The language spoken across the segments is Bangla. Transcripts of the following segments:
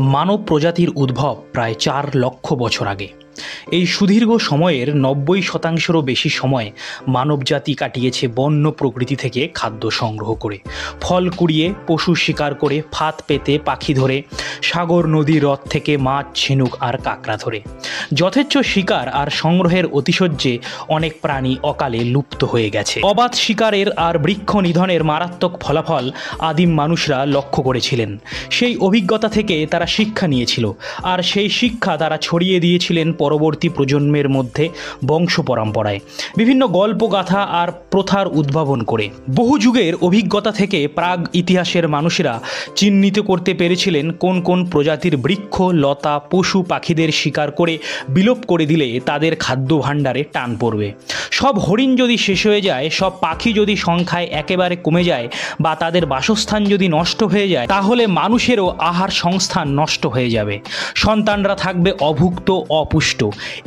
মানব প্রজাতির উদ্ভব প্রায় ৪ লক্ষ বছর আগে। এই সুদীর্ঘ সময়ের ৯০% বেশি সময় মানবজাতি কাটিয়েছে বন্য প্রকৃতি থেকে খাদ্য সংগ্রহ করে, ফল কুড়িয়ে, পশু শিকার করে, ফাঁদ পেতে পাখি ধরে, সাগর নদী হ্রদ থেকে মাছ, ঝিনুক আর কাঁকড়া ধরে। যথেচ্ছ শিকার আর সংগ্রহের অতিশয্যে অনেক প্রাণী অকালে লুপ্ত হয়ে গেছে। অবাধ শিকারের আর বৃক্ষ নিধনের মারাত্মক ফলাফল আদিম মানুষরা লক্ষ্য করেছিলেন। সেই অভিজ্ঞতা থেকে তারা শিক্ষা নিয়েছিল, আর সেই শিক্ষা তারা ছড়িয়ে দিয়েছিলেন পরবর্তী প্রজন্মের মধ্যে বংশ পরম্পরায়, বিভিন্ন গল্পগাথা আর প্রথার উদ্ভাবন করে। বহু যুগের অভিজ্ঞতা থেকে প্রাগ ইতিহাসের মানুষেরা চিহ্নিত করতে পেরেছিলেন কোন কোন প্রজাতির বৃক্ষ, লতা, পশু পাখিদের শিকার করে বিলোপ করে দিলে তাদের খাদ্য ভাণ্ডারে টান পড়বে। সব হরিণ যদি শেষ হয়ে যায়, সব পাখি যদি সংখ্যায় একেবারে কমে যায়, বা তাদের বাসস্থান যদি নষ্ট হয়ে যায়, তাহলে মানুষেরও আহার সংস্থান নষ্ট হয়ে যাবে। সন্তানরা থাকবে অভুক্ত, অপুষ্ট।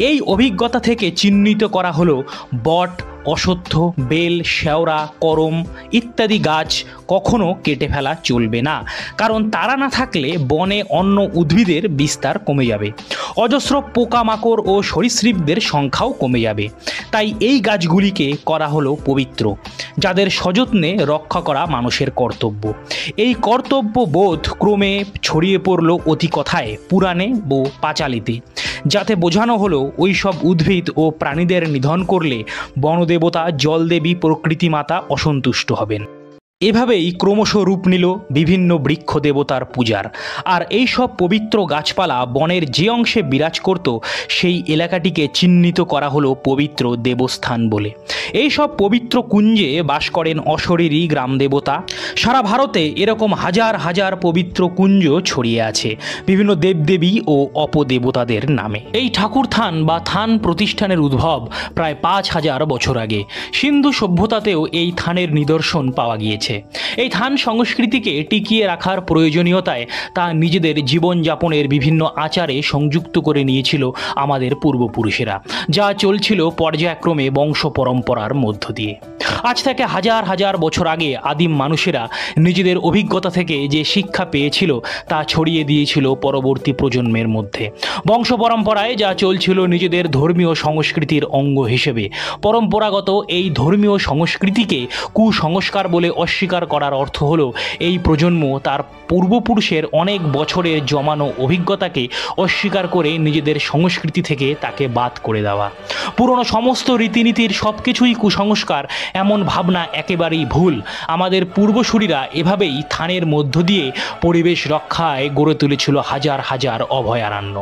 এই অভিজ্ঞতা থেকে চিহ্নিত করা হলো বট, অশ্বত্থ, বেল, শেওড়া, করম ইত্যাদি গাছ কখনো কেটে ফেলা চলবে না, কারণ তারা না থাকলে বনে অন্য উদ্ভিদের বিস্তার কমে যাবে, অজস্র পোকামাকড় ও সরীসৃপদের সংখ্যাও কমে যাবে। তাই এই গাছগুলিকে করা হলো পবিত্র, যাদের সযত্নে রক্ষা করা মানুষের কর্তব্য। এই কর্তব্য বোধ ক্রমে ছড়িয়ে পড়ল অতিকথায়, পুরাণে ও পাঁচালীতে, যাতে বোঝানো হলো ওই সব উদ্ভিদ ও প্রাণীদের নিধন করলে বনদেবতা, জলদেবী, প্রকৃতি মাতা অসন্তুষ্ট হবেন। এভাবেই ক্রমশ রূপ নিল বিভিন্ন বৃক্ষ দেবতার পূজার। আর এই সব পবিত্র গাছপালা বনের যে অংশে বিরাজ করত, সেই এলাকাটিকে চিহ্নিত করা হলো পবিত্র দেবস্থান বলে। এই সব পবিত্র কুঞ্জে বাস করেন অশরীরী গ্রাম দেবতা। সারা ভারতে এরকম হাজার হাজার পবিত্র কুঞ্জ ছড়িয়ে আছে বিভিন্ন দেবদেবী ও অপদেবতাদের নামে। এই ঠাকুর থান বা থান প্রতিষ্ঠানের উদ্ভব প্রায় ৫,০০০ বছর আগে। সিন্ধু সভ্যতাতেও এই থানের নিদর্শন পাওয়া গিয়েছে। এই থান সংস্কৃতিকে টিকিয়ে রাখার প্রয়োজনীয়তায় তা নিজেদের জীবনযাপনের বিভিন্ন আচারে সংযুক্ত করে নিয়েছিল আমাদের পূর্বপুরুষেরা, যা চলছিল পর্যায়ক্রমে বংশ পরম্পরার মধ্য দিয়ে। আজ থেকে হাজার হাজার বছর আগে আদিম মানুষেরা নিজেদের অভিজ্ঞতা থেকে যে শিক্ষা পেয়েছিল তা ছড়িয়ে দিয়েছিল পরবর্তী প্রজন্মের মধ্যে। বংশ পরম্পরায় যা চলছিল নিজেদের ধর্মীয় সংস্কৃতির অঙ্গ হিসেবে। পরম্পরাগত এই ধর্মীয় সংস্কৃতিকে কুসংস্কার বলে অস্বীকার করার অর্থ হলো এই প্রজন্ম তার পূর্বপুরুষের অনেক বছরের জমানো অভিজ্ঞতাকে অস্বীকার করে নিজেদের সংস্কৃতি থেকে তাকে বাদ করে দেওয়া। পুরনো সমস্ত রীতিনীতির সব কিছুই কুসংস্কার, এমন ভাবনা একেবারেই ভুল। আমাদের পূর্বসূরীরা এভাবেই থানের মধ্য দিয়ে পরিবেশ রক্ষায় গড়ে তুলেছিল হাজার হাজার অভয়ারণ্য।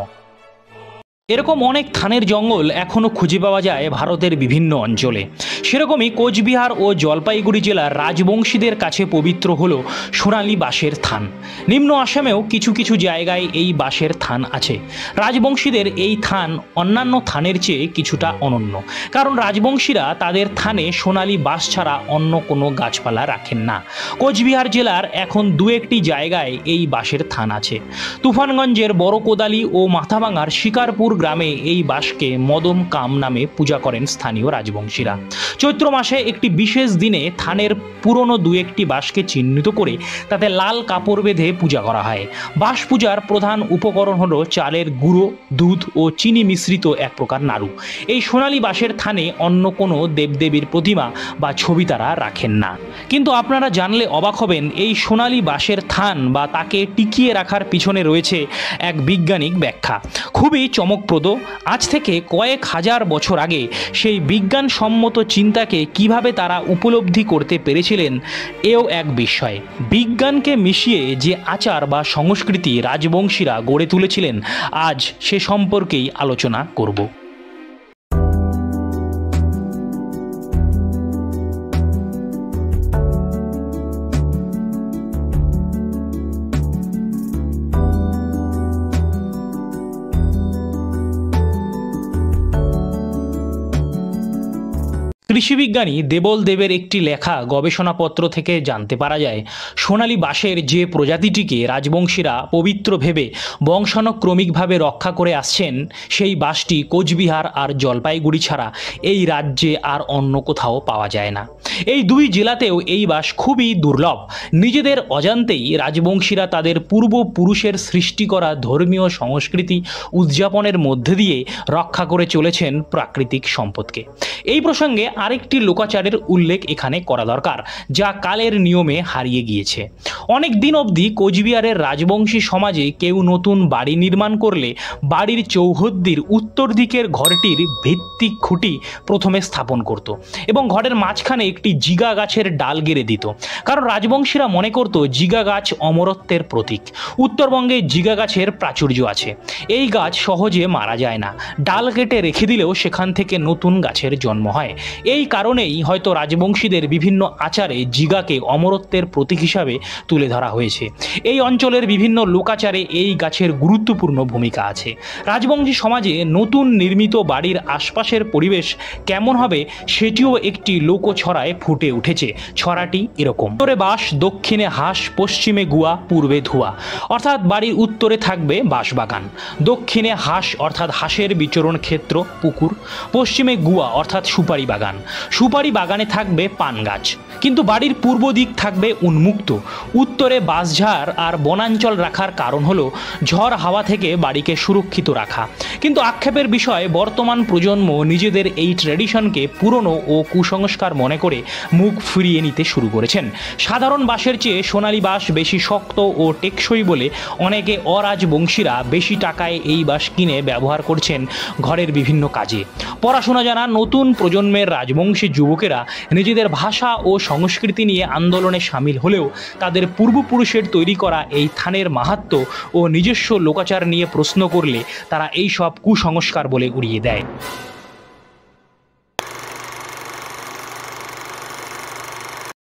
এরকম অনেক থানের জঙ্গল এখনও খুঁজে পাওয়া যায় ভারতের বিভিন্ন অঞ্চলে। সেরকমই কোচবিহার ও জলপাইগুড়ি জেলার রাজবংশীদের কাছে পবিত্র হলো সোনালী বাঁশের থান। নিম্ন আসামেও কিছু কিছু জায়গায় এই বাঁশের থান আছে। রাজবংশীদের এই থান অন্যান্য থানের চেয়ে কিছুটা অনন্য, কারণ রাজবংশীরা তাদের থানে সোনালী বাঁশ ছাড়া অন্য কোনো গাছপালা রাখেন না। কোচবিহার জেলার এখন দু একটি জায়গায় এই বাঁশের থান আছে। তুফানগঞ্জের বড় কোদালি ও মাথাভাঙার শিকারপুর গ্রামে এই বাঁশকে মদম কাম নামে পূজা করেন স্থানীয় রাজবংশীরা। চৈত্র মাসে একটি বিশেষ দিনে থানের পুরনো দু একটি বাঁশকে চিহ্নিত করে তাতে লাল কাপড় বেঁধে পূজা করা হয়। বাঁশ পূজার প্রধান উপকরণ হলো চালের গুঁড়ো, দুধ ও চিনি মিশ্রিত এক প্রকার নাড়ু। এই সোনালী বাঁশের থানে অন্য কোনো দেবদেবীর প্রতিমা বা ছবি তারা রাখেন না। কিন্তু আপনারা জানলে অবাক হবেন, এই সোনালী বাঁশের থান বা তাকে টিকিয়ে রাখার পিছনে রয়েছে এক বৈজ্ঞানিক ব্যাখ্যা, খুবই চমকপ্রদ। আজ থেকে কয়েক হাজার বছর আগে সেই বিজ্ঞানসম্মত চিন্তাকে কিভাবে তারা উপলব্ধি করতে পেরেছিলেন, এও এক বিস্ময়। বিজ্ঞানকে মিশিয়ে যে আচার বা সংস্কৃতি রাজবংশীরা গড়ে তুলেছিলেন, আজ সে সম্পর্কেই আলোচনা করব। কৃষিবিজ্ঞানী দেবল দেবের একটি লেখা গবেষণাপত্র থেকে জানতে পারা যায়, সোনালী বাঁশের যে প্রজাতিটিকে রাজবংশীরা পবিত্র ভেবে বংশানুক্রমিকভাবে রক্ষা করে আসছেন, সেই বাঁশটি কোচবিহার আর জলপাইগুড়ি ছাড়া এই রাজ্যে আর অন্য কোথাও পাওয়া যায় না। এই দুই জেলাতেও এই বাঁশ খুবই দুর্লভ। নিজেদের অজান্তেই রাজবংশীরা তাদের পূর্বপুরুষের সৃষ্টি করা ধর্মীয় সংস্কৃতি উদযাপনের মধ্যে দিয়ে রক্ষা করে চলেছেন প্রাকৃতিক সম্পদকে। এই প্রসঙ্গে আরেকটি লোকাচারের উল্লেখ এখানে করা দরকার, যা কালের নিয়মে হারিয়ে গিয়েছে। অনেক দিন অবধি কোচবিহারের রাজবংশী সমাজে কেউ নতুন বাড়ি নির্মাণ করলে বাড়ির চৌহদ্দির উত্তর দিকের ঘরটির ভিত্তিক খুঁটি প্রথমে স্থাপন করত এবং ঘরের মাঝখানে একটি জিগা গাছের ডাল গেড়ে দিত, কারণ রাজবংশীরা মনে করত জিগা গাছ অমরত্বের প্রতীক। উত্তরবঙ্গে জিগা গাছের প্রাচুর্য আছে। এই গাছ সহজে মারা যায় না, ডাল কেটে রেখে দিলেও সেখান থেকে নতুন গাছের জন্ম হয়। এই কারণেই হয়তো রাজবংশীদের বিভিন্ন আচারে জিগাকে অমরত্বের প্রতীক হিসাবে তুলে ধরা হয়েছে। এই অঞ্চলের বিভিন্ন লোকাচারে এই গাছের গুরুত্বপূর্ণ ভূমিকা আছে। রাজবংশী সমাজে নতুন নির্মিত বাড়ির আশপাশের পরিবেশ কেমন হবে সেটিও একটি লোকছড়ায় ফুটে উঠেছে। ছড়াটি এরকম: উত্তরে বাঁশ, দক্ষিণে হাঁস, পশ্চিমে গুয়া, পূর্বে ধুয়া। অর্থাৎ বাড়ির উত্তরে থাকবে বাঁশবাগান, দক্ষিণে হাঁস অর্থাৎ হাঁসের বিচরণ ক্ষেত্র পুকুর, পশ্চিমে গুয়া অর্থাৎ সুপারি বাগান। সুপারি বাগানে থাকবে পান গাছ, কিন্তু বাড়ির পূর্ব দিক থাকবে উন্মুক্ত। উত্তরে বাঁশঝাড় আর বনাঞ্চল রাখার কারণ হলো ঝড় হাওয়া থেকে বাড়িকে সুরক্ষিত রাখা। কিন্তু আক্ষেপের বিষয়, বর্তমান প্রজন্ম নিজেদের এই ট্র্যাডিশনকে পুরনো ও কুসংস্কার মনে করে মুখ ফিরিয়ে নিতে শুরু করেছেন। সাধারণ বাঁশের চেয়ে সোনালী বাঁশ বেশি শক্ত ও টেকসই বলে অনেকে অরাজবংশীরা বেশি টাকায় এই বাঁশ কিনে ব্যবহার করছেন ঘরের বিভিন্ন কাজে। পড়াশোনা জানা নতুন প্রজন্মের রাজবংশী যুবকেরা নিজেদের ভাষা ও সংস্কৃতি নিয়ে আন্দোলনে সামিল হলেও তাদের পূর্বপুরুষের তৈরি করা এই থানের মাহাত্ম্য ও নিজস্ব লোকাচার নিয়ে প্রশ্ন করলে তারা এই সব কুসংস্কার বলে উড়িয়ে দেয়।